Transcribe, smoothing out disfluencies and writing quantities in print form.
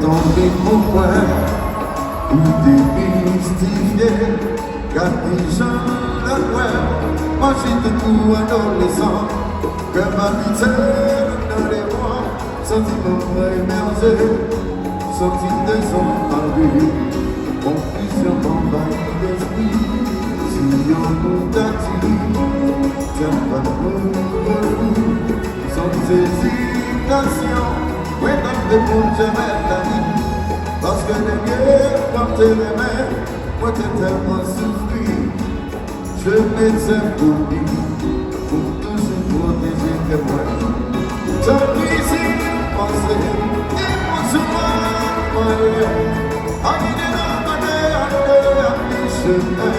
tomber au coin, ou démystifié, garder Jean la coin, manger de tout adolescent, comme habiteur dans les bois, sentiment émergé, sorti de son enlevé, confusion envahie d'esprit, si on nous t'attire, tiens pas nous, sans hésitation, ouais, dans le monde jamais la vie, parce que les guerres quand tes mains, moi qui tellement souffri, je m'étais promis, pour toujours protéger que moi. Tant pis si pensez, dis-moi souvent, I need a chemin,